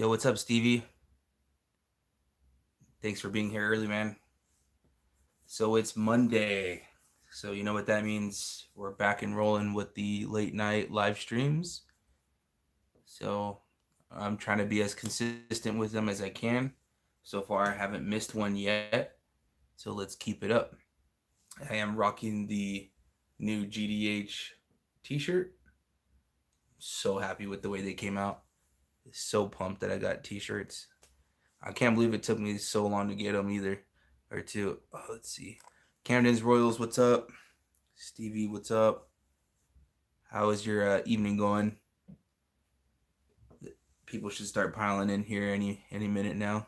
Yo, what's up, Stevie? Thanks for being here early, man. So it's Monday. So you know what that means? We're back and rolling with the late night live streams. So I'm trying to be as consistent with them as I can. So far, I haven't missed one yet. So let's keep it up. I am rocking the new GDH t-shirt. So happy with the way they came out. So pumped that I got t-shirts. I can't believe it took me so long to get them either. Or two. Oh, let's see. Camden's Royals, what's up? Stevie, what's up? How is your evening going? People should start piling in here any minute now.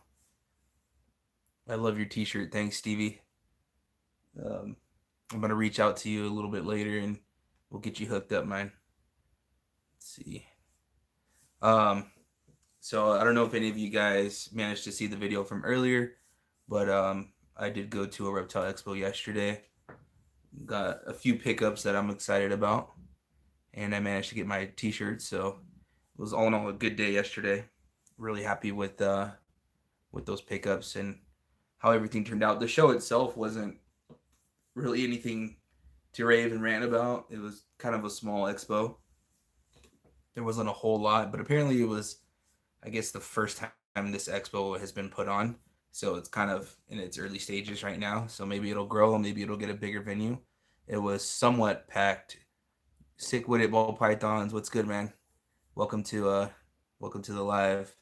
I love your T-shirt. Thanks, Stevie. Um, I'm gonna reach out to you a little bit later, and we'll get you hooked up, man. Let's see. Um, so I don't know if any of you guys managed to see the video from earlier, but I did go to a Reptile Expo yesterday. Got a few pickups that I'm excited about, and I managed to get my T-shirt. So it was all in all a good day yesterday. Really happy with those pickups and how everything turned out. The show itself wasn't really anything to rave and rant about. It was kind of a small expo. There wasn't a whole lot, but apparently it was, I guess, the first time this expo has been put on. So it's kind of in its early stages right now. So maybe it'll grow, maybe it'll get a bigger venue. It was somewhat packed. Sick with it, ball pythons. What's good, man? Welcome to welcome to the live.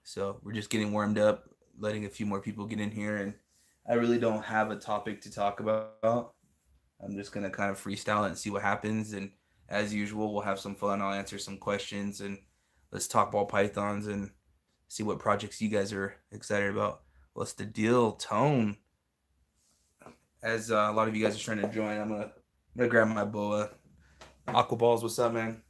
So we're just getting warmed up, letting a few more people get in here, and I really don't have a topic to talk about. I'm just gonna kind of freestyle it and see what happens. And as usual, we'll have some fun. I'll answer some questions and let's talk ball pythons and see what projects you guys are excited about. What's the deal, Tone? As a lot of you guys are trying to join, I'm gonna grab my boa. Aqua balls, what's up, man?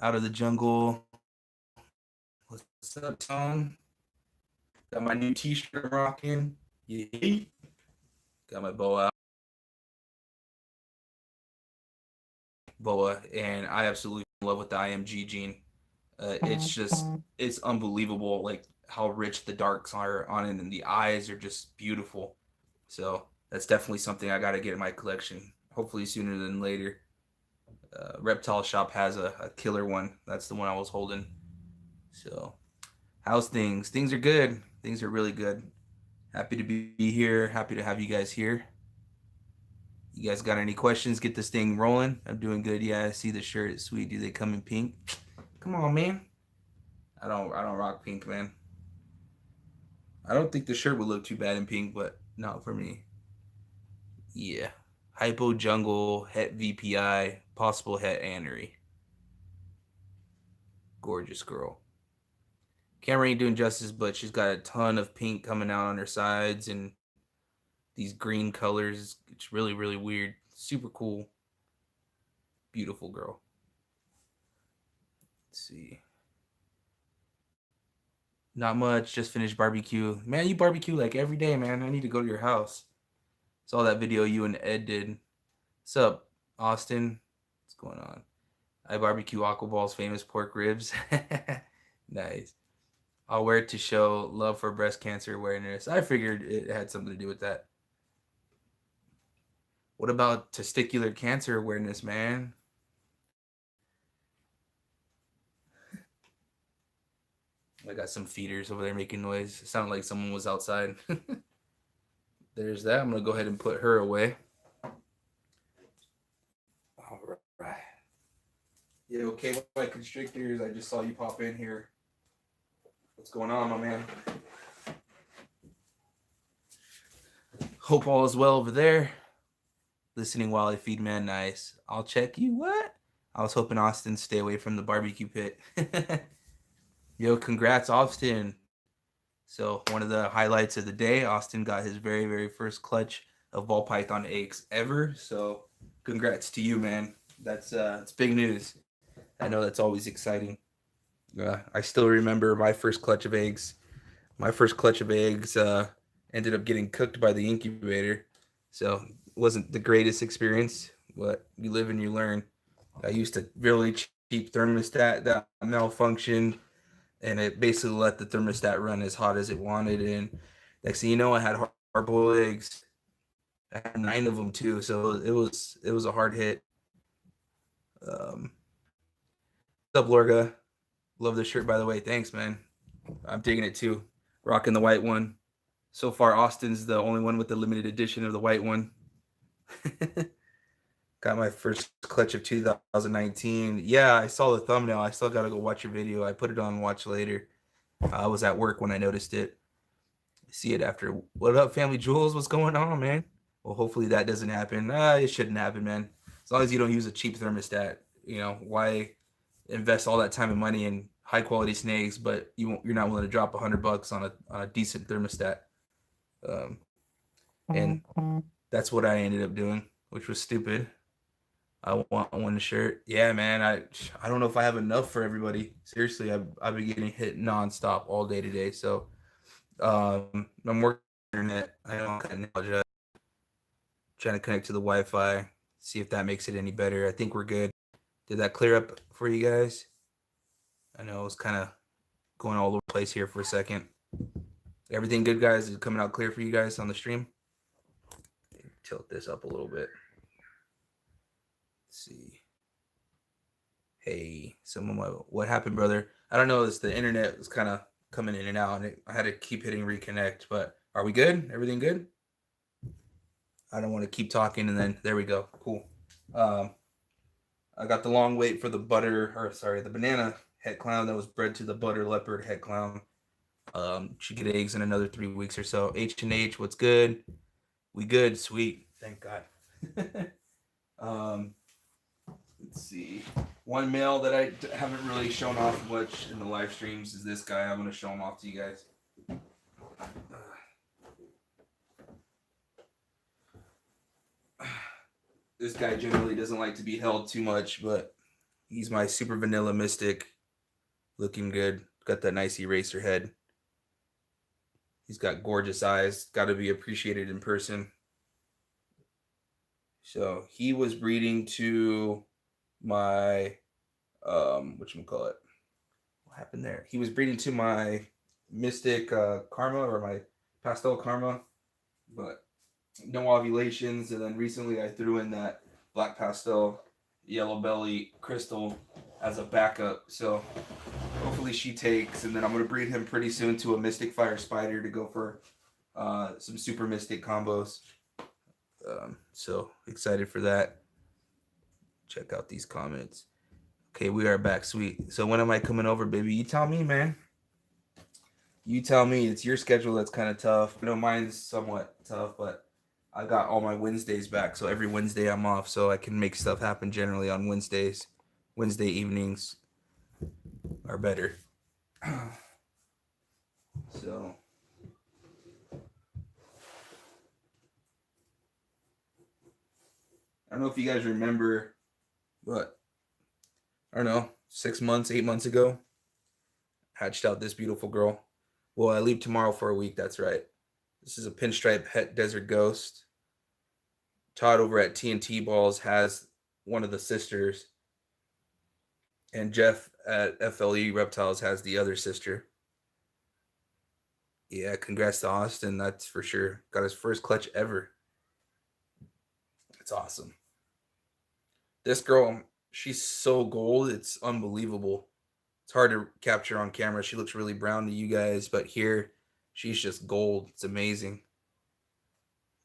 Out of the jungle. What's up, Tone? Got my new T-shirt I'm rocking. Yeah. Got my boa out. Boa, and I absolutely love with the IMG gene. It's unbelievable, like how rich the darks are on it, and the eyes are just beautiful. So that's definitely something I got to get in my collection. Hopefully sooner than later. Reptile Shop has a killer one. That's the one I was holding. So how's things? Things are good. Things are really good. Happy to be here. Happy to have you guys here. You guys got any questions? Get this thing rolling. I'm doing good. Yeah, I see the shirt. Sweet. Do they come in pink? Come on, man. I don't rock pink, man. I don't think the shirt would look too bad in pink, but not for me. Yeah. Hypo Jungle, Het VPI, possible Het Annery. Gorgeous girl. Camera ain't doing justice, but she's got a ton of pink coming out on her sides and these green colors. It's really, really weird. Super cool. Beautiful girl. Let's see. Not much. Just finished barbecue. Man, you barbecue like every day, man. I need to go to your house. Saw that video you and Ed did. What's up, Austin? What's going on? I barbecue Aqua Ball's famous pork ribs. Nice. I'll wear it to show love for breast cancer awareness. I figured it had something to do with that. What about testicular cancer awareness, man? I got some feeders over there making noise. It sounded like someone was outside. There's that. I'm going to go ahead and put her away. All right. Yeah, okay, my constrictors. I just saw you pop in here. What's going on, my man? Hope all is well over there. Listening while I feed, man. Nice. I'll check you. What? I was hoping Austin stay away from the barbecue pit. Yo, congrats, Austin. So one of the highlights of the day, Austin got his very, very first clutch of ball python eggs ever. So congrats to you, man. That's it's big news. I know that's always exciting. I still remember my first clutch of eggs. My first clutch of eggs ended up getting cooked by the incubator, so it wasn't the greatest experience. But you live and you learn. I used a really cheap thermostat that malfunctioned, and it basically let the thermostat run as hot as it wanted. And next thing you know, I had hard boiled eggs. I had 9 of them too, so it was a hard hit. Um, what's up, Lorga? Love the shirt, by the way. Thanks, man. I'm digging it too. Rocking the white one. So far, Austin's the only one with the limited edition of the white one. Got my first clutch of 2019. Yeah, I saw the thumbnail. I still gotta go watch your video. I put it on watch later. I was at work when I noticed it. See it after. What up, Family Jewels? What's going on, man? Well, hopefully that doesn't happen. It shouldn't happen, man. As long as you don't use a cheap thermostat, why invest all that time and money in high quality snakes, but you're not willing to drop $100 on a decent thermostat. Um, and that's what I ended up doing, which was stupid. I want one shirt. Yeah, man. I don't know if I have enough for everybody. Seriously, I've been getting hit nonstop all day today. So I'm working on the internet. I don't apologize. Trying to connect to the Wi-Fi. See if that makes it any better. I think we're good. Did that clear up for you guys? I know it was kind of going all over the place here for a second. Everything good, guys? Is it coming out clear for you guys on the stream? Tilt this up a little bit. Let's see. Hey, what happened, brother? I don't know. It's the internet was kind of coming in and out, and I had to keep hitting reconnect. But are we good? Everything good? I don't want to keep talking, and then there we go. Cool. I got the long wait for the the banana het clown that was bred to the butter leopard het clown. Should get eggs in another 3 weeks or so. H&H, what's good? We good, sweet. Thank God. Let's see. One male that I haven't really shown off much in the live streams is this guy. I'm going to show him off to you guys. This guy generally doesn't like to be held too much, but he's my super vanilla mystic. Looking good. Got that nice eraser head. He's got gorgeous eyes. Got to be appreciated in person. So he was breeding to my whatchamacallit. What happened there? He was breeding to my mystic karma or my pastel karma, but no ovulations. And then recently I threw in that black pastel yellow belly crystal as a backup. So hopefully she takes, and then I'm going to breed him pretty soon to a mystic fire spider to go for some super mystic combos. So excited for that. Check out these comments. Okay, we are back, sweet. So when am I coming over, baby? You tell me, man. You tell me. It's your schedule that's kind of tough. I know mine's somewhat tough, but I got all my Wednesdays back. So every Wednesday I'm off, so I can make stuff happen generally on Wednesdays. Wednesday evenings are better. So I don't know if you guys remember, but I don't know, 6 months, 8 months ago, hatched out this beautiful girl. Well, I leave tomorrow for a week. That's right. This is a pinstripe het desert ghost. Todd over at TNT Balls has one of the sisters, and Jeff at FLE Reptiles has the other sister. Yeah, congrats to Austin. That's for sure. Got his first clutch ever. It's awesome. This girl, she's so gold. It's unbelievable. It's hard to capture on camera. She looks really brown to you guys, but here she's just gold. It's amazing.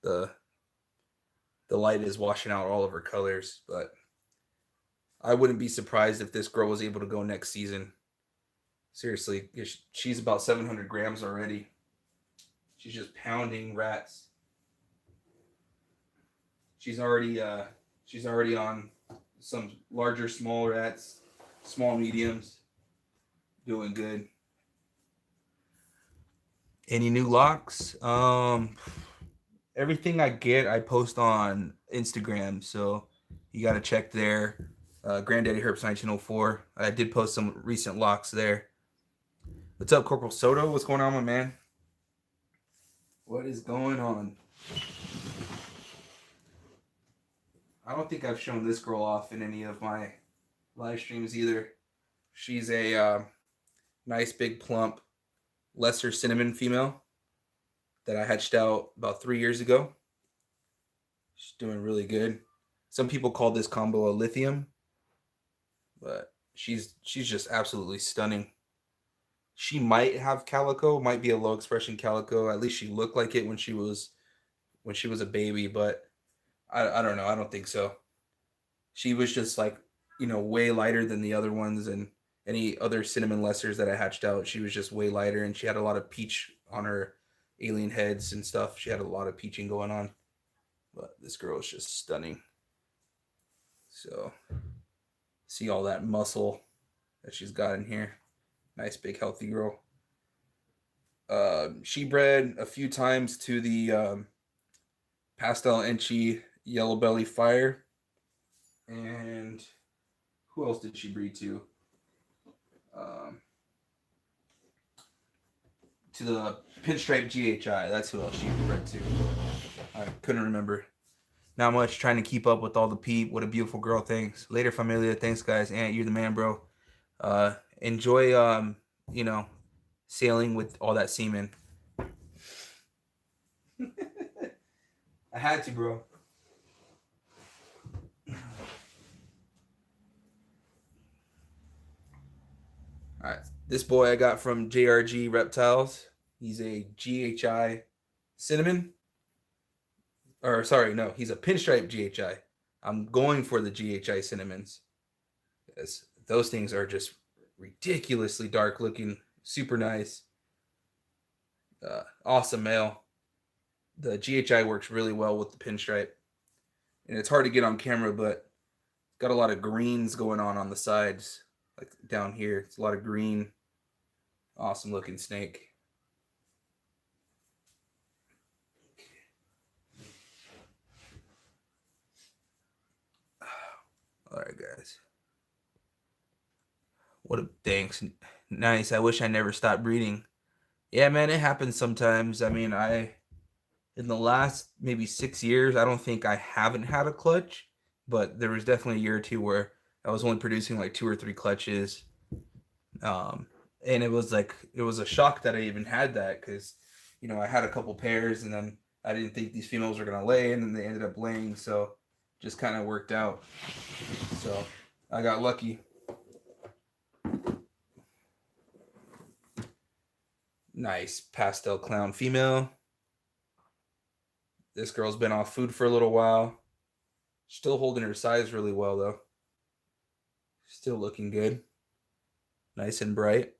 The light is washing out all of her colors, but I wouldn't be surprised if this girl was able to go next season. Seriously, she's about 700 grams already. She's just pounding rats. She's already on some larger, small rats, small mediums. Doing good. Any new locks? Everything I get, I post on Instagram, so you got to check there. Granddaddy Herps 1904. I did post some recent locks there. What's up, Corporal Soto? What's going on, my man? What is going on? I don't think I've shown this girl off in any of my live streams either. She's a nice, big, plump, lesser cinnamon female that I hatched out about 3 years ago. She's doing really good. Some people call this combo a lithium, but she's just absolutely stunning. She might have calico, might be a low expression calico. At least she looked like it when she was a baby, but I don't know. I don't think so. She was just like, way lighter than the other ones and any other cinnamon lessers that I hatched out. She was just way lighter, and she had a lot of peach on her alien heads and stuff. She had a lot of peaching going on. But this girl is just stunning. So, see all that muscle that she's got in here. Nice, big, healthy girl. She bred a few times to the Pastel Enchi Yellow Belly Fire. And who else did she breed to? To the Pinstripe GHI. That's who else she bred to. I couldn't remember. Not much. Trying to keep up with all the peep. What a beautiful girl. Thanks. Later, familia. Thanks, guys. Ant, you're the man, bro. Enjoy, sailing with all that semen. I had to, bro. All right, this boy I got from JRG Reptiles. He's a GHI cinnamon. Or sorry, no, he's a pinstripe GHI. I'm going for the GHI cinnamons. Yes, those things are just ridiculously dark looking, super nice. Awesome male. The GHI works really well with the pinstripe. And it's hard to get on camera, but it's got a lot of greens going on the sides. Like down here, it's a lot of green. Awesome looking snake. All right, guys. What a thanks. Nice. I wish I never stopped breeding. Yeah, man, it happens sometimes. I mean, in the last maybe 6 years, I don't think I haven't had a clutch, but there was definitely a year or two where I was only producing like 2 or 3 clutches. And it was a shock that I even had that because, I had a couple pairs and then I didn't think these females were going to lay and then they ended up laying. So just kind of worked out. So I got lucky. Nice pastel clown female. This girl's been off food for a little while. Still holding her size really well though. Still looking good. Nice and bright.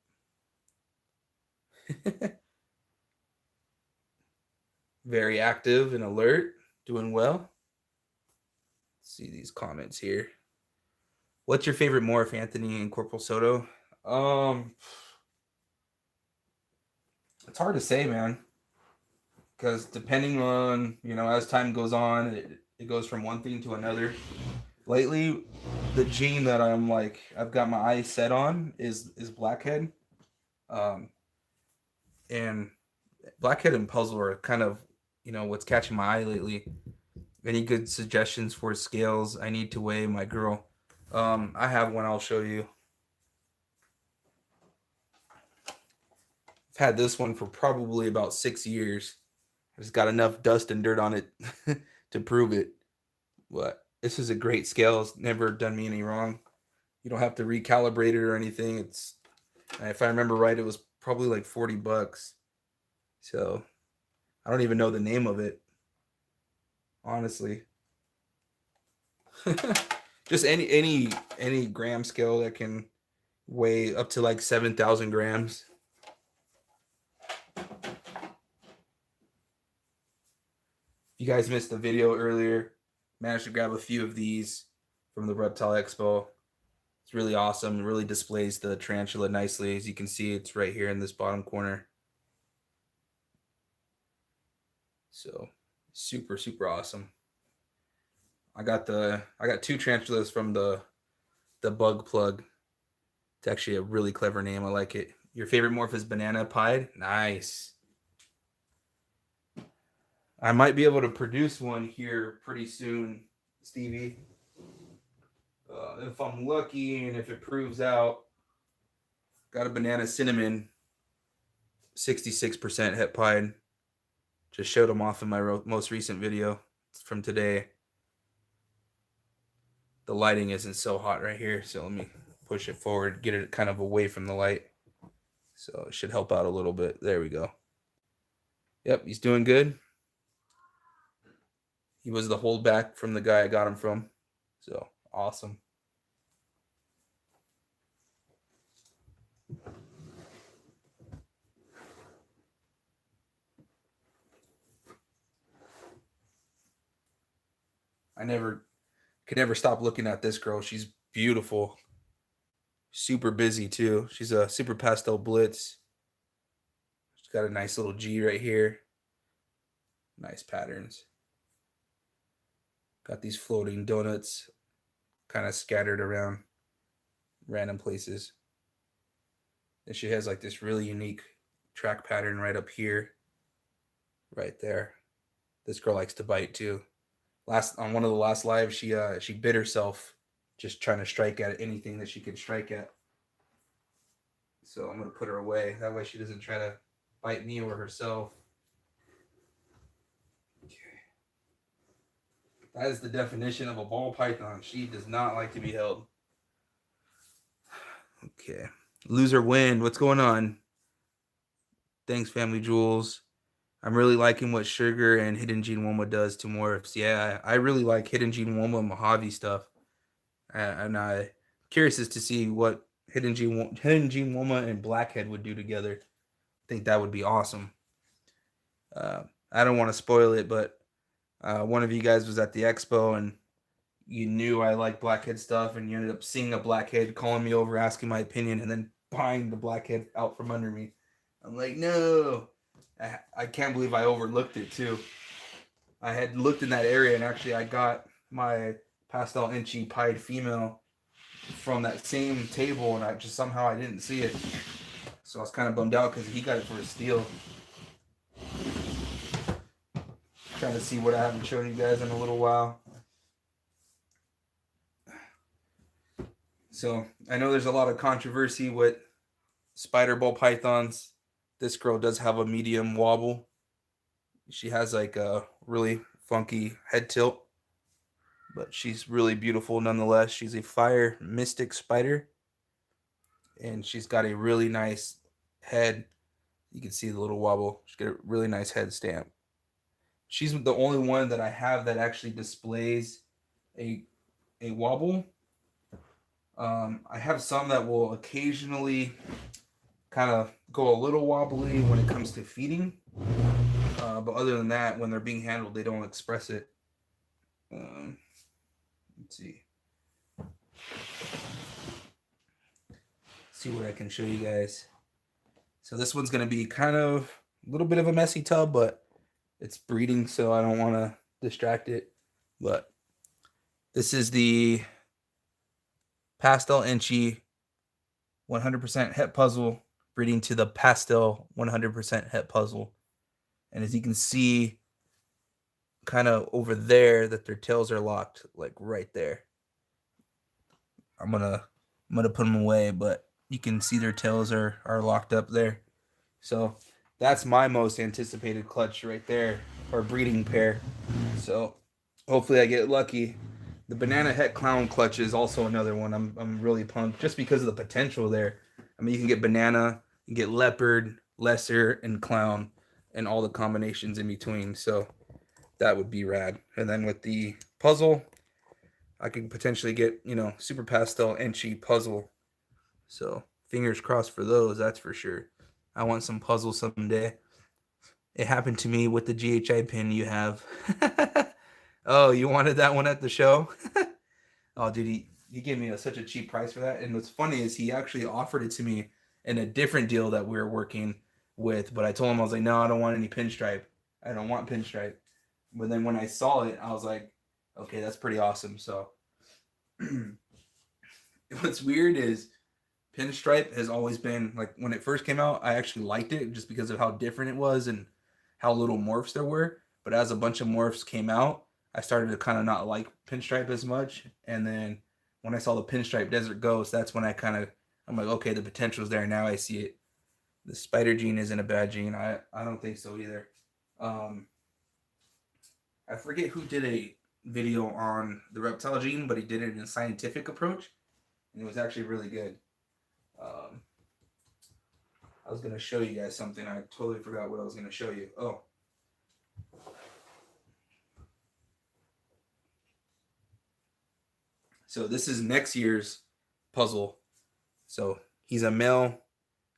Very active and alert. Doing well. Let's see these comments here. What's your favorite morph, Anthony and Corporal Soto? It's hard to say, man. Because depending on, as time goes on, it goes from one thing to another. Lately, the gene that I've got my eyes set on is blackhead. And blackhead and puzzle are kind of, what's catching my eye lately. Any good suggestions for scales? I need to weigh my girl. I have one I'll show you. I've had this one for probably about 6 years. I just got enough dust and dirt on it to prove it. But this is a great scale. It's never done me any wrong. You don't have to recalibrate it or anything. If I remember right, it was probably like $40. So I don't even know the name of it, honestly. Just any gram scale that can weigh up to like 7,000 grams. You guys missed the video earlier. Managed to grab a few of these from the Reptile Expo. It's really awesome. It really displays the tarantula nicely. As you can see, it's right here in this bottom corner. So super, super awesome. I got 2 tarantulas from the the bug plug. It's actually a really clever name. I like it. Your favorite morph is banana pied? Nice. I might be able to produce one here pretty soon, Stevie. If I'm lucky and if it proves out. Got a banana cinnamon, 66% het pied. Just showed them off in my most recent video. It's from today. The lighting isn't so hot right here, so let me push it forward, get it kind of away from the light. So it should help out a little bit. There we go. Yep, he's doing good. He was the holdback from the guy I got him from. So awesome. I could never stop looking at this girl. She's beautiful. Super busy too. She's a super pastel blitz. She's got a nice little G right here. Nice patterns. Got these floating donuts kind of scattered around random places. And she has like this really unique track pattern right up here. Right there. This girl likes to bite too. On one of the last lives, she bit herself just trying to strike at anything that she could strike at. So I'm gonna put her away. That way she doesn't try to bite me or herself. Okay. That is the definition of a ball python. She does not like to be held. Okay. Loser win. What's going on? Thanks, Family Jewels. I'm really liking what Sugar and Hidden Gene Woma does to morphs. Yeah, I really like Hidden Gene Woma Mojave stuff. And I'm curious as to see what Hidden Gene Woma and Blackhead would do together. I think that would be awesome. I don't want to spoil it, but one of you guys was at the expo and you knew I like Blackhead stuff, and you ended up seeing a Blackhead, calling me over, asking my opinion, and then buying the Blackhead out from under me. I'm like, no. I can't believe I overlooked it too. I had looked in that area, and actually I got my pastel inchy pied female from that same table, and I just somehow I didn't see it. So I was kind of bummed out because he got it for a steal. Trying to see what I haven't shown you guys in a little while. So I know there's a lot of controversy with spider ball pythons. This girl does have a medium wobble. She has like a really funky head tilt, but she's really beautiful nonetheless. She's a fire mystic spider, and she's got a really nice head. You can see the little wobble. She's got a really nice head stamp. She's the only one that I have that actually displays a wobble. I have some that will occasionally kind of go a little wobbly when it comes to feeding. But other than that, when they're being handled, they don't express it. Let's see. See what I can show you guys. So this one's going to be kind of a little bit of a messy tub, but it's breeding, so I don't want to distract it. But this is the Pastel Inchy 100% het puzzle breeding to the Pastel 100% het puzzle. And as you can see, kind of over there, that their tails are locked, like right there. I'm gonna put them away, but you can see their tails are locked up there. So that's my most anticipated clutch right there, or breeding pair. So hopefully I get lucky. The Banana Het Clown clutch is also another one. I'm really pumped just because of the potential there. I mean, you can get banana, you can get leopard, lesser, and clown, and all the combinations in between. So that would be rad. And then with the puzzle, I could potentially get, super pastel inchy puzzle. So fingers crossed for those, that's for sure. I want some puzzle someday. It happened to me with the GHI pin you have. Oh, you wanted that one at the show? Oh, dude, he gave me such a cheap price for that. And what's funny is he actually offered it to me in a different deal that we were working with. But I told him, I was like, no, I don't want any pinstripe. I don't want pinstripe. But then when I saw it, I was like, okay, that's pretty awesome. So what's weird is pinstripe has always been like when it first came out, I actually liked it just because of how different it was and how little morphs there were. But as a bunch of morphs came out, I started to kind of not like pinstripe as much. And then when I saw the pinstripe desert ghost, that's when I'm like, okay, the potential's there. Now I see it. The spider gene isn't a bad gene. I don't think so either. Um, I forget who did a video on the reptile gene, but he did it in a scientific approach, and it was actually really good. Um, I was gonna show you guys something. I totally forgot what I was gonna show you. Oh, so this is next year's puzzle. So he's a male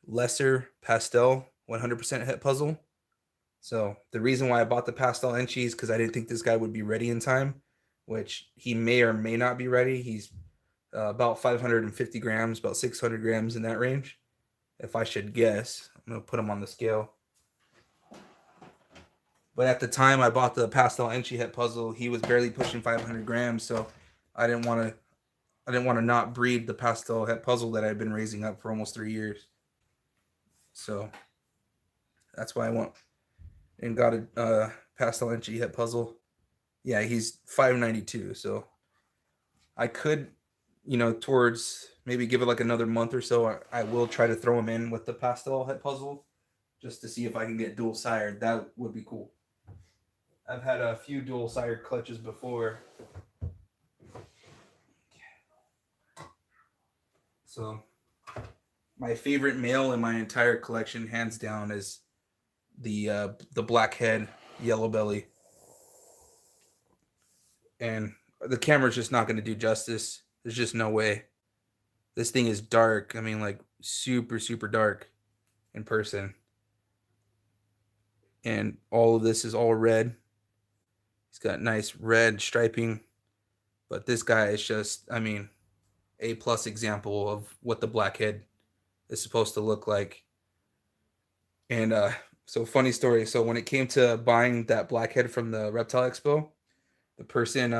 lesser pastel 100% het puzzle. So the reason why I bought the pastel enchi is because I didn't think this guy would be ready in time, which he may or may not be ready. He's about 550 grams, about 600 grams in that range. If I should guess, I'm gonna put him on the scale. But at the time I bought the pastel enchi het puzzle, he was barely pushing 500 grams. So I didn't want to. I didn't want to not breed the pastel het puzzle that I've been raising up for almost 3 years. So that's why I went and got a pastel enchi het puzzle. Yeah, he's 592. So I could, towards maybe give it like another month or so, I will try to throw him in with the pastel het puzzle just to see if I can get dual sired. That would be cool. I've had a few dual sired clutches before. So my favorite male in my entire collection, hands down, is the blackhead yellow belly. And the camera's just not going to do justice. There's just no way. This thing is dark. I mean, like super, super dark in person. And all of this is all red. He's got nice red striping. But this guy is just, I mean, a plus example of what the blackhead is supposed to look like. And so funny story. So when it came to buying that blackhead from the Reptile Expo, the person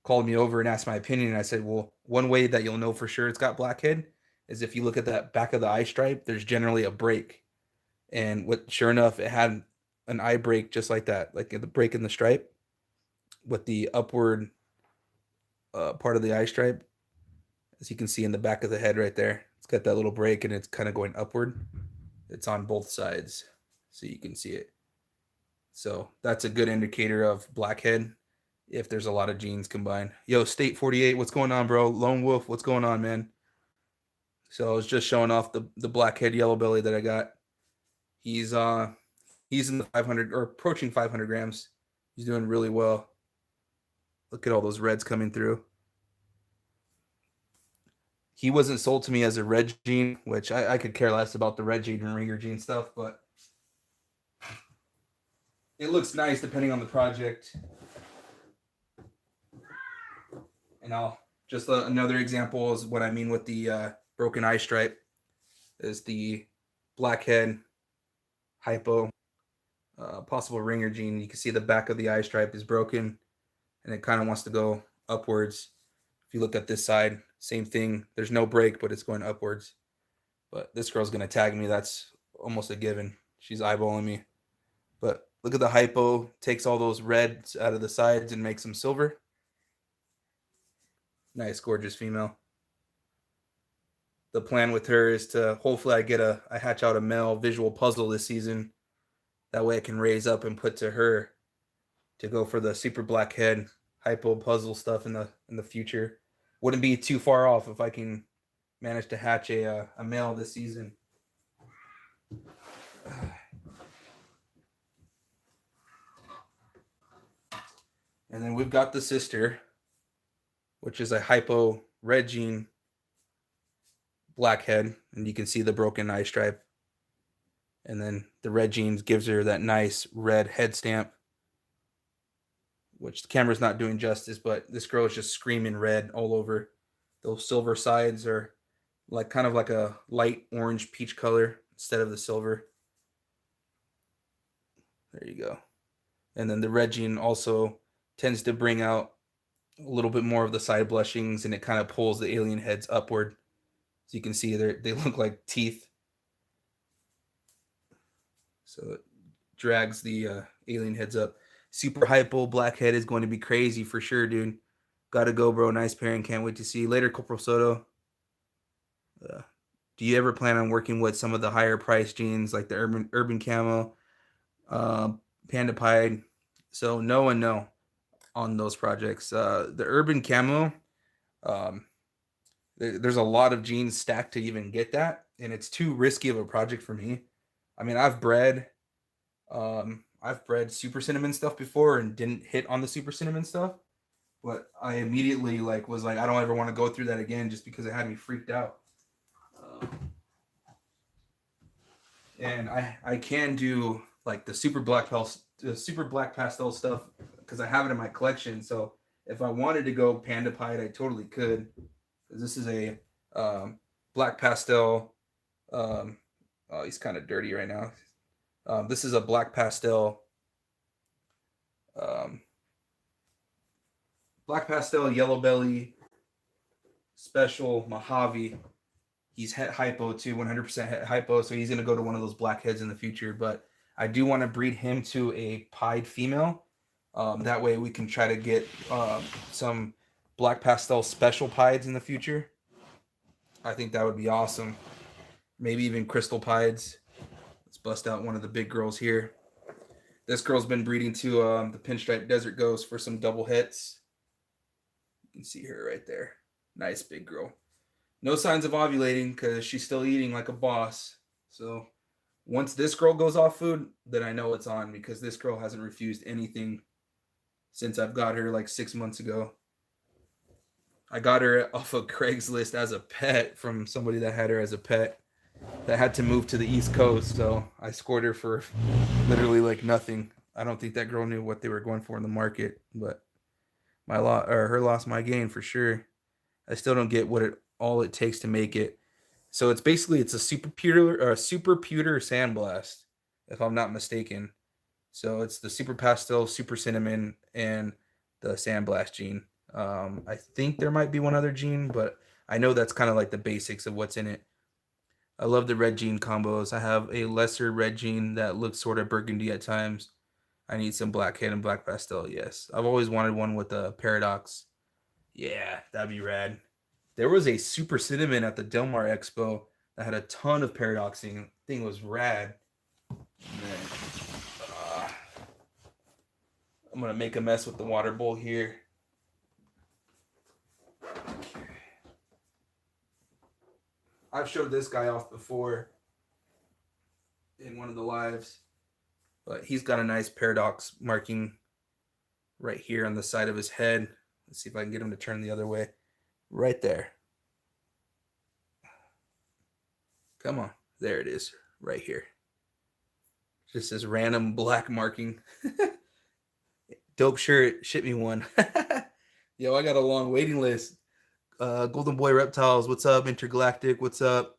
called me over and asked my opinion. And I said, well, one way that you'll know for sure it's got blackhead is if you look at that back of the eye stripe, there's generally a break. And sure enough, it had an eye break just like that, like the break in the stripe with the upward part of the eye stripe. As you can see in the back of the head right there, it's got that little break and it's kind of going upward. It's on both sides, so you can see it. So that's a good indicator of blackhead if there's a lot of genes combined. Yo, State 48, what's going on, bro? Lone Wolf, what's going on, man? So I was just showing off the blackhead yellow belly that I got. He's in the 500 or approaching 500 grams. He's doing really well. Look at all those reds coming through. He wasn't sold to me as a red gene, which I could care less about the red gene and ringer gene stuff, but it looks nice depending on the project. And I'll just another example is what I mean with the broken eye stripe is the blackhead hypo possible ringer gene. You can see the back of the eye stripe is broken and it kind of wants to go upwards. If you look at this side, same thing. There's no break, but it's going upwards. But this girl's going to tag me. That's almost a given. She's eyeballing me. But look at the hypo. Takes all those reds out of the sides and makes them silver. Nice, gorgeous female. The plan with her is to hopefully I hatch out a male visual puzzle this season. That way I can raise up and put to her to go for the super blackhead hypo puzzle stuff in the future. Wouldn't be too far off if I can manage to hatch a male this season. And then we've got the sister, which is a hypo red gene blackhead, and you can see the broken eye stripe. And then the red genes gives her that nice red head stamp, which the camera's not doing justice, but this girl is just screaming red all over. Those silver sides are like kind of like a light orange peach color instead of the silver. There you go. And then the red gene also tends to bring out a little bit more of the side blushings, and it kind of pulls the alien heads upward. So you can see they look like teeth. So it drags the alien heads up. Super hypo blackhead is going to be crazy for sure, dude. Gotta go, bro. Nice pairing. Can't wait to see you later, Corporal Soto. Uh, do you ever plan on working with some of the higher price jeans like the urban camo, uh, Panda Pied? So no and no on those projects. The urban camo, um, there's a lot of jeans stacked to even get that, and it's too risky of a project for me. I mean, I've bred super cinnamon stuff before and didn't hit on the super cinnamon stuff, but I immediately was like, I don't ever want to go through that again just because it had me freaked out. And I can do like the super black pastel stuff because I have it in my collection. So if I wanted to go panda pied, I totally could. Because this is a black pastel. Um, oh, he's kind of dirty right now. This is a black pastel. Um, Black pastel yellow belly special Mojave. He's het hypo too, 100% het hypo, so he's gonna go to one of those blackheads in the future. But I do want to breed him to a pied female. That way we can try to get some black pastel special pieds in the future. I think that would be awesome. Maybe even crystal pieds. Let's bust out one of the big girls here. This girl's been breeding to the pinstripe desert ghost for some double hits. You can see her right there. Nice big girl. No signs of ovulating because she's still eating like a boss. So once this girl goes off food, then I know it's on because this girl hasn't refused anything since I've got her like 6 months ago. I got her off of Craigslist as a pet from somebody that had her as a pet that had to move to the East Coast. So I scored her for literally like nothing. I don't think that girl knew what they were going for in the market, but her loss, my gain for sure. I still don't get all it takes to make it. So it's a super pewter sandblast, if I'm not mistaken. So it's the super pastel, super cinnamon, and the sandblast gene. I think there might be one other gene, but I know that's kind of like the basics of what's in it. I love the red gene combos. I have a lesser red gene that looks sort of burgundy at times. I need some blackhead and black pastel. Yes, I've always wanted one with a paradox. Yeah, that'd be rad. There was a super cinnamon at the Del Mar Expo that had a ton of paradoxing. Thing was rad. Man, I'm gonna make a mess with the water bowl here. Okay. I've showed this guy off before in one of the lives, but he's got a nice paradox marking right here on the side of his head. Let's see if I can get him to turn the other way. Right there. Come on. There it is. Right here. Just this random black marking. Dope shirt. Ship me one. Yo, I got a long waiting list. Golden Boy Reptiles. What's up? Intergalactic. What's up?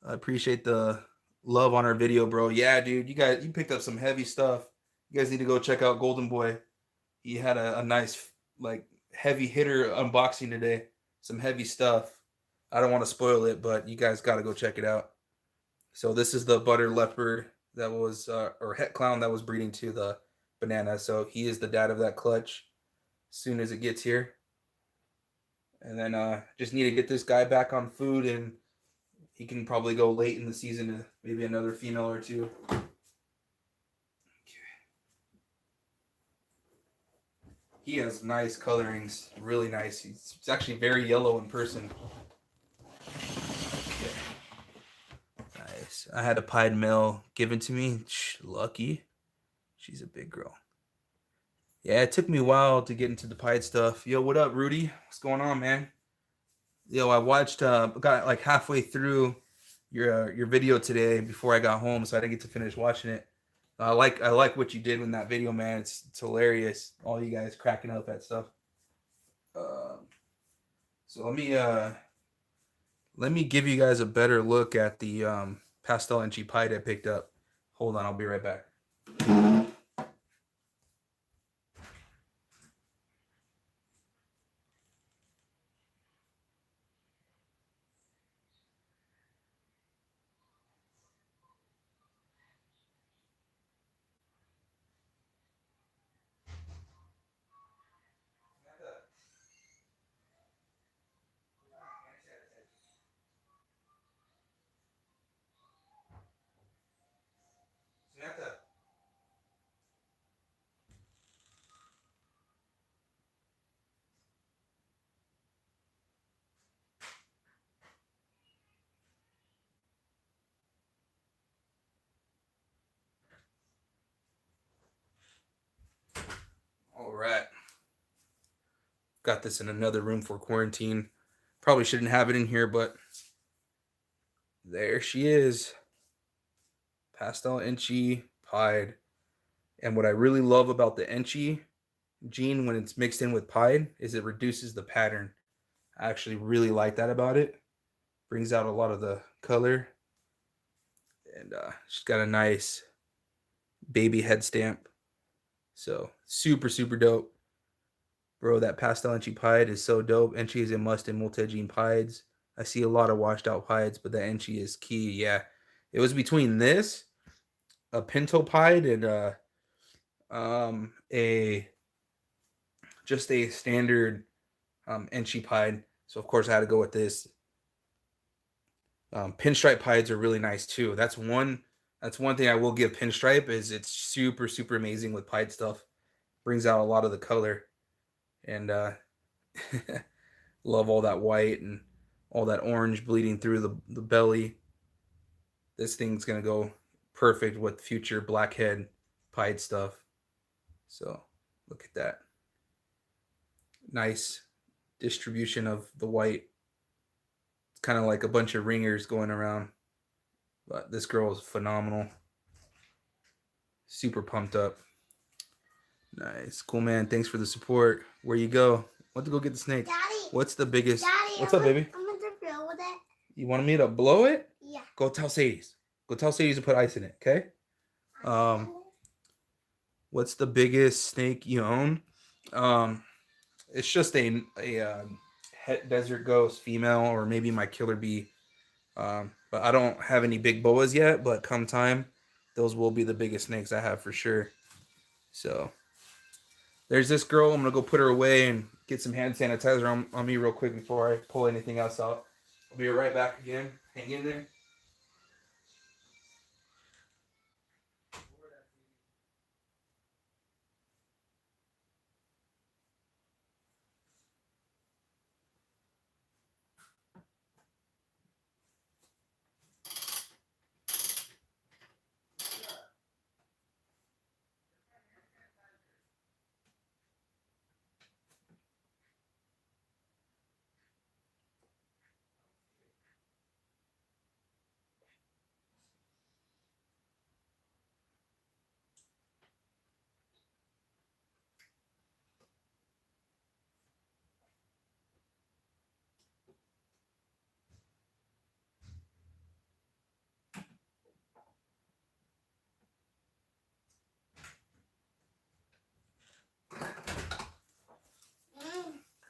I appreciate the love on our video, bro. Yeah, dude. You picked up some heavy stuff. You guys need to go check out Golden Boy. He had a nice, like, heavy hitter unboxing today. Some heavy stuff. I don't want to spoil it, but you guys got to go check it out. So this is the butter leopard that was, or het clown that was breeding to the banana. So he is the dad of that clutch as soon as it gets here. And then just need to get this guy back on food, and he can probably go late in the season to maybe another female or two. He has nice colorings, really nice. He's actually very yellow in person. Okay. Nice. I had a pied male given to me. Lucky. She's a big girl. Yeah, it took me a while to get into the pied stuff. Yo, what up, Rudy? What's going on, man? Yo, I watched, got like halfway through your video today before I got home, so I didn't get to finish watching it. I like what you did in that video, man. It's hilarious. All you guys cracking up at stuff. So let me give you guys a better look at the pastel NG pied I picked up. Hold on, I'll be right back. we're at. Got this in another room for quarantine. Probably shouldn't have it in here, but there she is. Pastel Enchi pied. And what I really love about the Enchi gene when it's mixed in with pied is it reduces the pattern. I actually really like that about it. Brings out a lot of the color. And she's got a nice baby head stamp. So super, super dope. Bro, that pastel Enchi pied is so dope. Enchi is a must in multi-gene pieds. I see a lot of washed out pieds, but the Enchi is key. Yeah. It was between this, a pinto pied, and a just a standard Enchi pied. So of course I had to go with this. Pinstripe pieds are really nice too. That's one thing I will give Pinstripe is it's super, super amazing with pied stuff. Brings out a lot of the color. And love all that white and all that orange bleeding through the belly. This thing's gonna go perfect with future blackhead pied stuff. So look at that. Nice distribution of the white. It's kind of like a bunch of ringers going around. But this girl is phenomenal. Super pumped up. Nice. Cool, man. Thanks for the support. Where you go? Want to go get the snake? Daddy. What's the biggest? Daddy, What's up, baby? I'm going to blow with it. You want me to blow it? Yeah. Go tell Sadie's. Go tell Sadie's to put ice in it, okay? What's the biggest snake you own? It's just a desert ghost female, or maybe my killer bee. But I don't have any big boas yet. But come time, those will be the biggest snakes I have for sure. So there's this girl. I'm gonna go put her away and get some hand sanitizer on me real quick before I pull anything else out. I'll be right back again. Hang in there.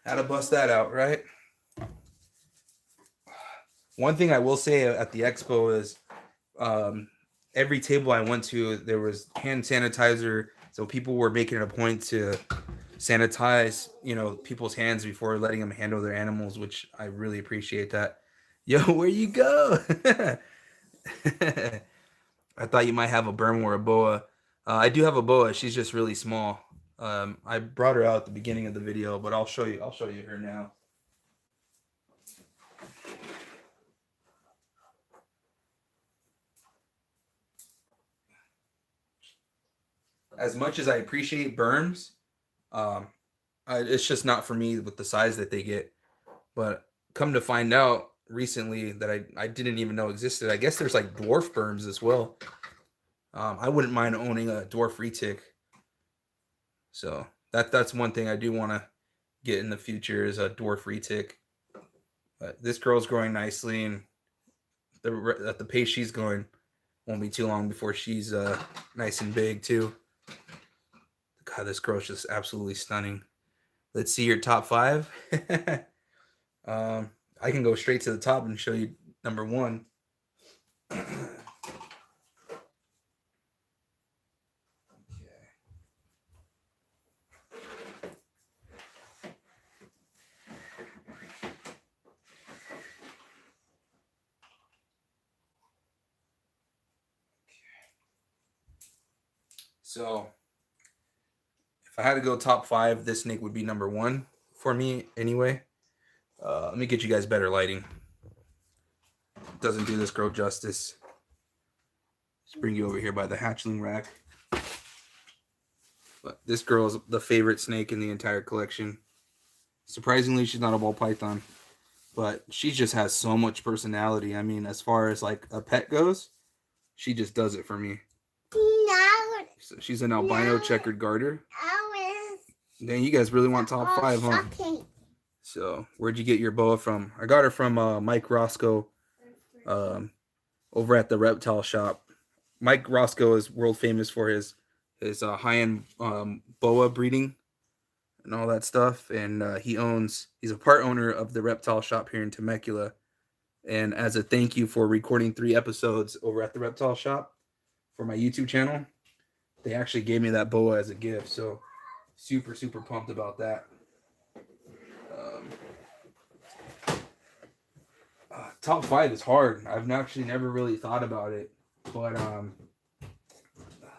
How to bust that out, right? One thing I will say at the expo is every table I went to, there was hand sanitizer. So people were making it a point to sanitize, people's hands before letting them handle their animals, which I really appreciate that. Yo, where you go? I thought you might have a Burma or a boa. I do have a boa. She's just really small. I brought her out at the beginning of the video, but I'll show you her now. As much as I appreciate Burms, it's just not for me with the size that they get. But come to find out recently that I didn't even know existed. I guess there's like dwarf Burms as well. I wouldn't mind owning a dwarf retic. So that's one thing I do want to get in the future is a dwarf retic. But this girl's growing nicely, and at the pace she's going, won't be too long before she's nice and big too. God, this girl's just absolutely stunning. Let's see your top 5. I can go straight to the top and show you number 1. So if I had to go top 5, this snake would be number 1 for me anyway. Let me get you guys better lighting. Doesn't do this girl justice. Let's bring you over here by the hatchling rack. But this girl is the favorite snake in the entire collection. Surprisingly, she's not a ball python, but she just has so much personality. I mean, as far as like a pet goes, she just does it for me. No. So she's an albino checkered garter. Then you guys really want top 5, huh? So where'd you get your boa from? I got her from Mike Roscoe over at the Reptile shop. Mike Roscoe is world famous for his high-end boa breeding and all that stuff. And he's a part owner of the Reptile shop here in Temecula. And as a thank you for recording 3 episodes over at the Reptile shop for my YouTube channel, they actually gave me that boa as a gift. So super, super pumped about that. Top 5 is hard. I've actually never really thought about it, but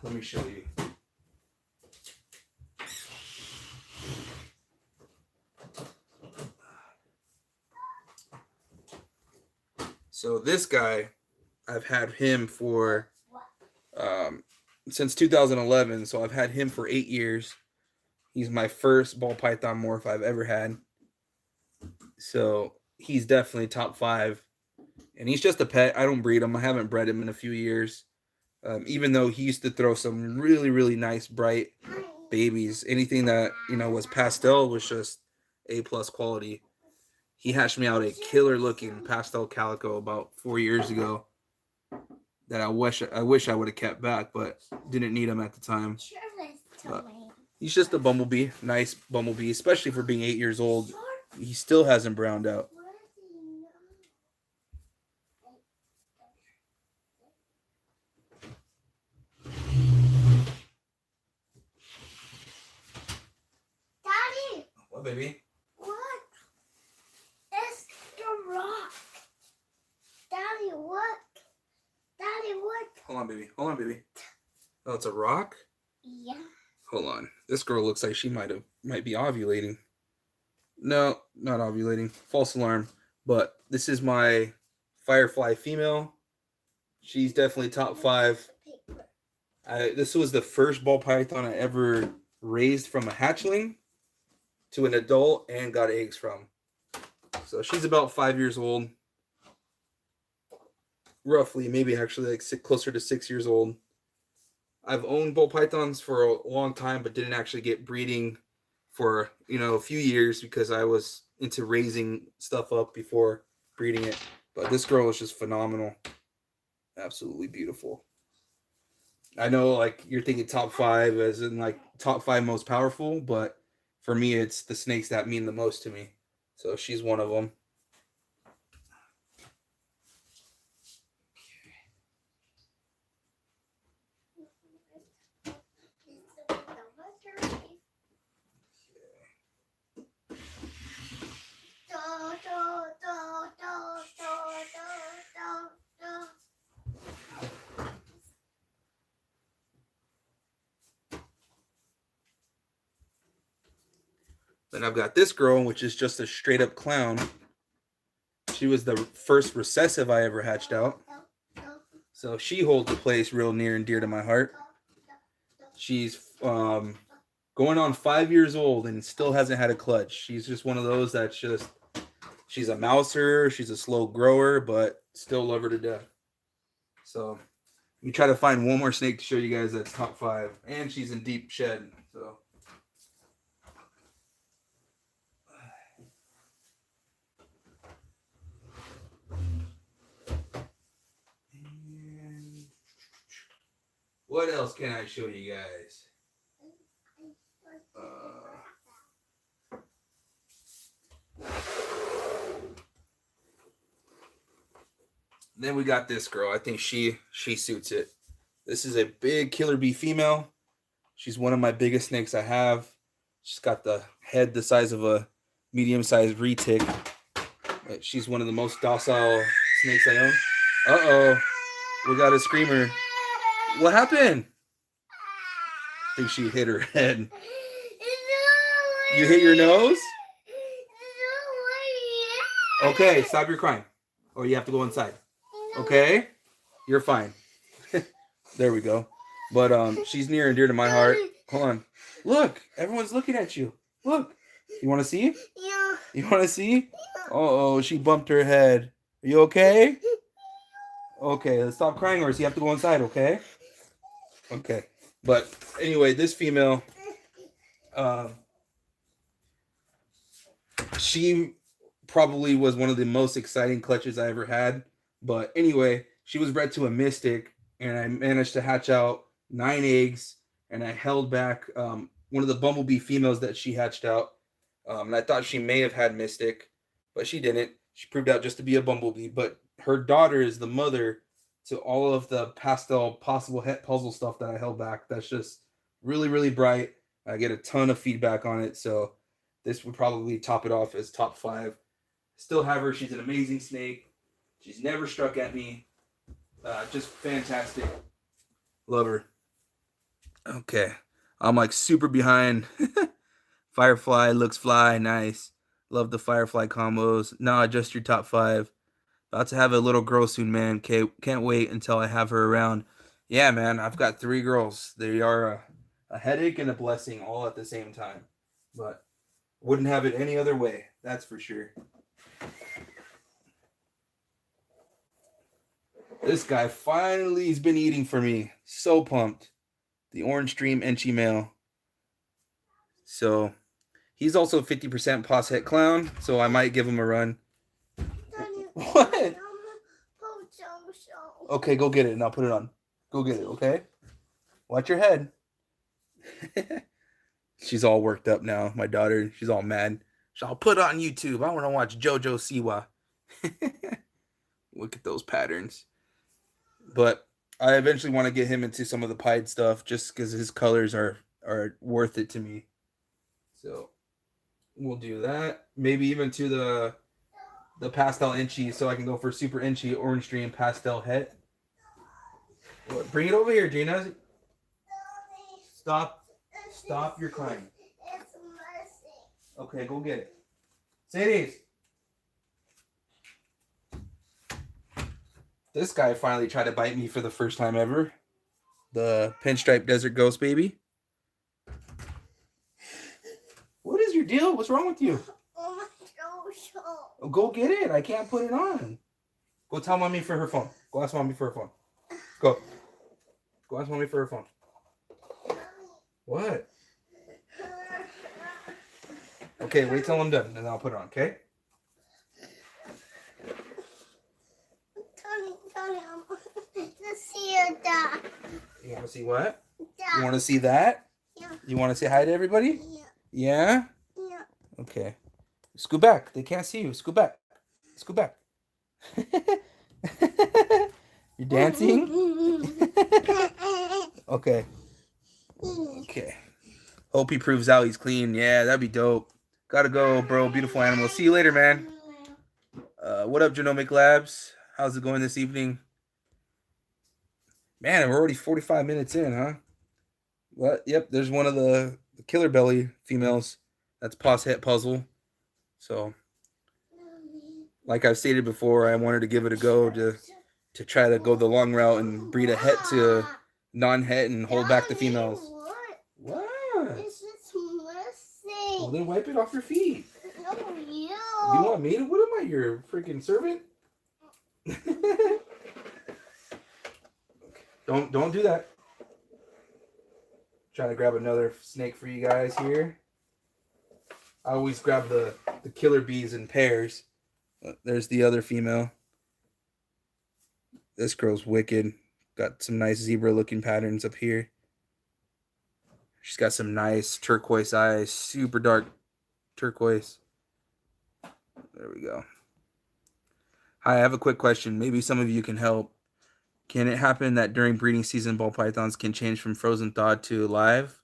let me show you. So this guy, I've had him for since 2011. So I've had him for 8 years. He's my first ball python morph I've ever had. So he's definitely top 5. And he's just a pet. I don't breed him. I haven't bred him in a few years. Even though he used to throw some really, really nice, bright babies. Anything that, was pastel was just A+ quality. He hatched me out a killer-looking pastel calico about 4 years ago that I wish I would have kept back, but didn't need him at the time. But he's just a bumblebee. Nice bumblebee, especially for being 8 years old. He still hasn't browned out. What, baby? What? It's the rock. Daddy, what? Daddy, what? Hold on, baby. Hold on, baby. Oh, it's a rock? Yeah. Hold on. This girl looks like she might be ovulating. No, not ovulating. False alarm. But this is my firefly female. She's definitely top 5. This was the first ball python I ever raised from a hatchling to an adult and got eggs from. So she's about 5 years old. Roughly, maybe actually like closer to 6 years old. I've owned ball pythons for a long time, but didn't actually get breeding for, a few years because I was into raising stuff up before breeding it. But this girl is just phenomenal. Absolutely beautiful. I know, like, you're thinking top 5 as in, like, top 5 most powerful, but for me, it's the snakes that mean the most to me. So she's one of them. Then I've got this girl, which is just a straight up clown. She was the first recessive I ever hatched out. So she holds a place real near and dear to my heart. She's going on 5 years old and still hasn't had a clutch. She's just one of those that's just, she's a mouser, she's a slow grower, but still love her to death. So we try to find one more snake to show you guys that's top 5. And she's in deep shed, so. What else can I show you guys? Then we got this girl. I think she suits it. This is a big killer bee female. She's one of my biggest snakes I have. She's got the head the size of a medium-sized retic. She's one of the most docile snakes I own. Uh-oh. We got a screamer. What happened? I think she hit her head. You hit your nose? Okay, stop your crying. Or you have to go inside. Okay? You're fine. There we go. But she's near and dear to my heart. Hold on. Look, everyone's looking at you. Look. You want to see? Yeah. You want to see? Uh-oh, she bumped her head. Are you okay? Okay, let's stop crying, or you have to go inside, okay? Okay. But anyway, this female, um, she probably was one of the most exciting clutches I ever had. But anyway, she was bred to a mystic, and I managed to hatch out 9 eggs, and I held back one of the bumblebee females that she hatched out. And I thought she may have had mystic, but she didn't. She proved out just to be a bumblebee. But her daughter is the mother to all of the pastel possible het puzzle stuff that I held back. That's just really, really bright. I get a ton of feedback on it, so this would probably top it off as top 5. Still have her. She's an amazing snake. She's never struck at me. Just fantastic. Love her. Okay. I'm like super behind. Firefly looks fly. Nice. Love the Firefly combos. Nah, just your top 5. About to have a little girl soon, man. Can't wait until I have her around. Yeah, man. I've got 3 girls. They are a headache and a blessing all at the same time. But wouldn't have it any other way. That's for sure. This guy finally has been eating for me. So pumped. The Orange Dream Enchi male. So he's also 50% pos het clown, so I might give him a run. What? Okay, go get it and I'll put it on. Go get it, okay? Watch your head. She's all worked up now, my daughter. She's all mad. I'll put it on YouTube. I want to watch JoJo Siwa. Look at those patterns. But I eventually want to get him into some of the pied stuff just because his colors are worth it to me. So we'll do that. Maybe even to the pastel Enchi, so I can go for super Enchi, Orange Dream, pastel het. Bring it over here, Gina. Stop your crying. Okay, go get it. Sadie's. This guy finally tried to bite me for the first time ever. The pinstripe desert ghost baby. What is your deal? What's wrong with you? Oh, go get it. I can't put it on. Go tell mommy for her phone. Go ask mommy for her phone. Go. Go ask mommy for her phone. What? Okay, wait till I'm done, and then I'll put it on, okay? Tony, I want to see your dad. You want to see what? Dad. You want to see that? Yeah. You want to say hi to everybody? Yeah. Yeah? Yeah. Okay. Scoot back. They can't see you. Scoot back. Scoot back. You're dancing? Okay. Okay. Hope he proves out he's clean. Yeah, that'd be dope. Gotta go, bro. Beautiful animal. See you later, man. What up, Genomic Labs? How's it going this evening? Man, we're already 45 minutes in, huh? What? Yep, there's one of the killer belly females. That's pos het puzzle. So, like I've stated before, I wanted to give it a go to try to go the long route and breed a het to non-het and hold back the females. What? It's just messy. Well, then wipe it off your feet. No, you. You want me to? What am I, your freaking servant? Don't do that. Trying to grab another snake for you guys here. I always grab the killer bees in pairs. There's the other female. This girl's wicked. Got some nice zebra looking patterns up here. She's got some nice turquoise eyes, super dark turquoise. There we go. Hi, I have a quick question. Maybe some of you can help. Can it happen that during breeding season, ball pythons can change from frozen thawed to live?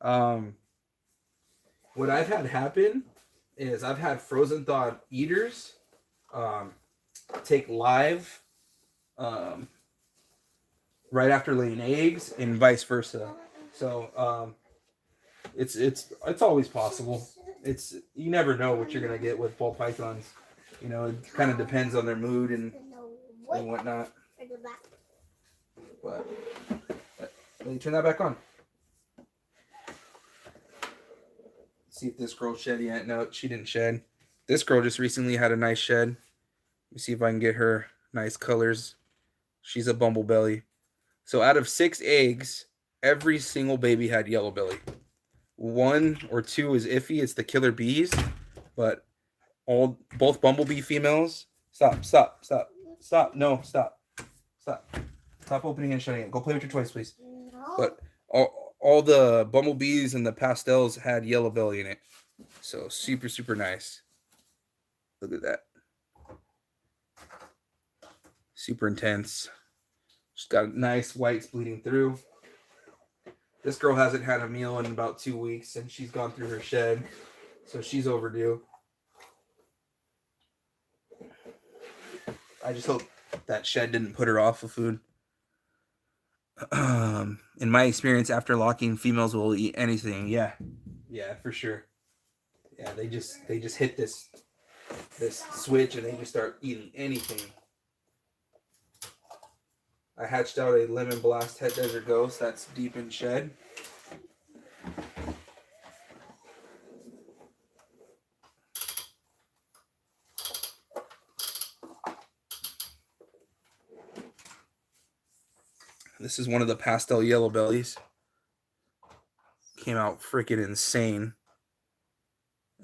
What I've had happen is I've had frozen thawed eaters take live right after laying eggs, and vice versa. So it's always possible. You never know what you're gonna get with ball pythons. You know, it kind of depends on their mood and whatnot. But let me turn that back on. See if this girl shed yet. No, she didn't shed. This girl just recently had a nice shed. Let me see if I can get her nice colors. She's a bumble belly. So out of 6 eggs, every single baby had yellow belly. 1 or 2 is iffy. It's the killer bees, but both bumblebee females. Stop! Stop! Stop! Stop! No! Stop! Stop! Stop opening and shutting it. Go play with your toys, please. No. But all the bumblebees and the pastels had yellow belly in it, so super super nice. Look at that. Super intense. She's got nice whites bleeding through. This girl hasn't had a meal in about 2 weeks, and she's gone through her shed, so she's overdue. I just hope that shed didn't put her off of food. In my experience, after locking, females will eat anything. Yeah, for sure. Yeah, they just hit this switch and they just start eating anything. I hatched out a lemon blast het desert ghost that's deep in shed. This is one of the pastel yellow bellies. Came out freaking insane.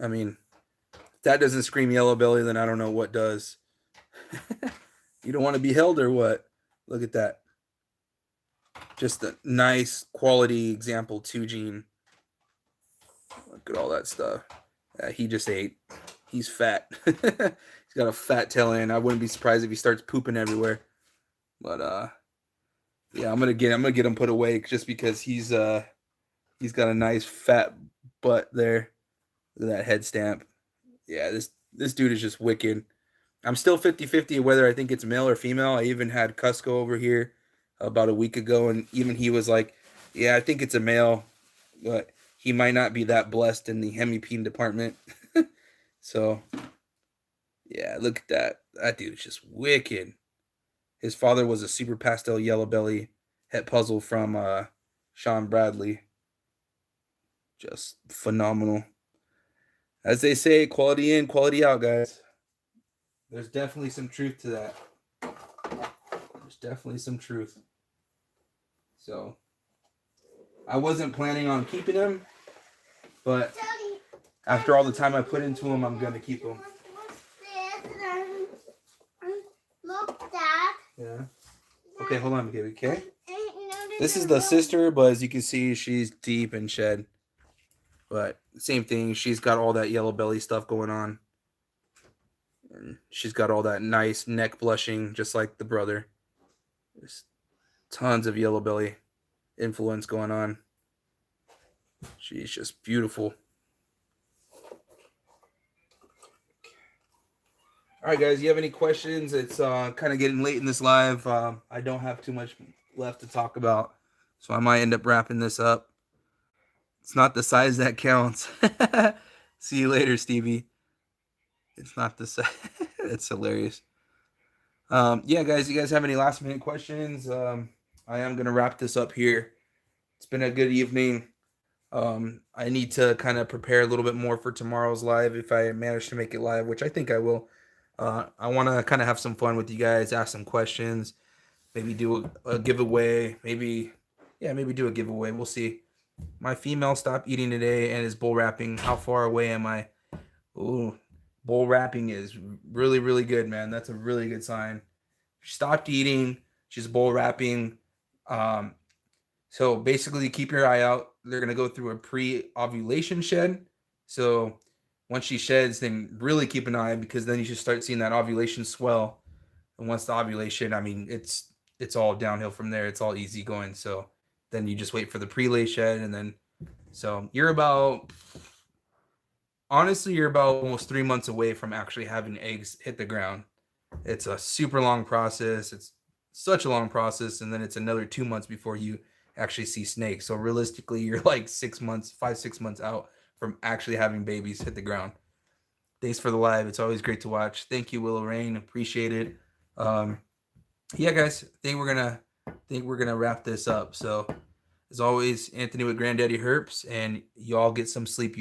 I mean, if that doesn't scream yellow belly, then I don't know what does. You don't want to be held or what? Look at that. Just a nice quality example 2 gene. Look at all that stuff. He just ate. He's fat. He's got a fat tail end. I wouldn't be surprised if he starts pooping everywhere. But yeah, I'm gonna get him put away just because he's got a nice fat butt there. Look at that head stamp. Yeah, this dude is just wicked. I'm still 50-50 whether I think it's male or female. I even had Cusco over here about a week ago, and even he was like, yeah, I think it's a male, but he might not be that blessed in the hemipene department. So, yeah, look at that. That dude is just wicked. His father was a super pastel yellow belly het puzzle from Sean Bradley. Just phenomenal. As they say, quality in, quality out, guys. There's definitely some truth to that. There's definitely some truth. So, I wasn't planning on keeping him, but after all the time I put into him, I'm going to keep him. Look, Dad. Yeah. Okay, hold on, baby, okay? This is the sister, but as you can see, she's deep in shed. But same thing, she's got all that yellow belly stuff going on. And she's got all that nice neck blushing, just like the brother. There's tons of yellow belly influence going on. She's just beautiful. All right, guys, you have any questions? It's kind of getting late in this live. I don't have too much left to talk about, so I might end up wrapping this up. It's not the size that counts. See you later, Stevie. It's not the size. It's hilarious. Yeah, guys, you guys have any last minute questions? I am going to wrap this up here. It's been a good evening. I need to kind of prepare a little bit more for tomorrow's live if I manage to make it live, which I think I will. I want to kind of have some fun with you guys, ask some questions, maybe do a giveaway, maybe do a giveaway. We'll see. My female stopped eating today and is bull wrapping. How far away am I? Ooh, bull wrapping is really, really good, man. That's a really good sign. She stopped eating. She's bull wrapping. So basically, keep your eye out. They're going to go through a pre-ovulation shed. So once she sheds, then really keep an eye, because then you should start seeing that ovulation swell. And once the ovulation, I mean, it's all downhill from there. It's all easy going. So then you just wait for the pre-lay shed, and then so you're about almost 3 months away from actually having eggs hit the ground. It's a super long process. It's such a long process, and then it's another 2 months before you actually see snakes. So realistically, you're like 6 months, 5-6 months out from actually having babies hit the ground. Thanks for the live. It's always great to watch. Thank you, Willow Rain. Appreciate it. Yeah, guys, I think we're gonna wrap this up. So as always, Anthony with Granddaddy Herps, and y'all get some sleep, you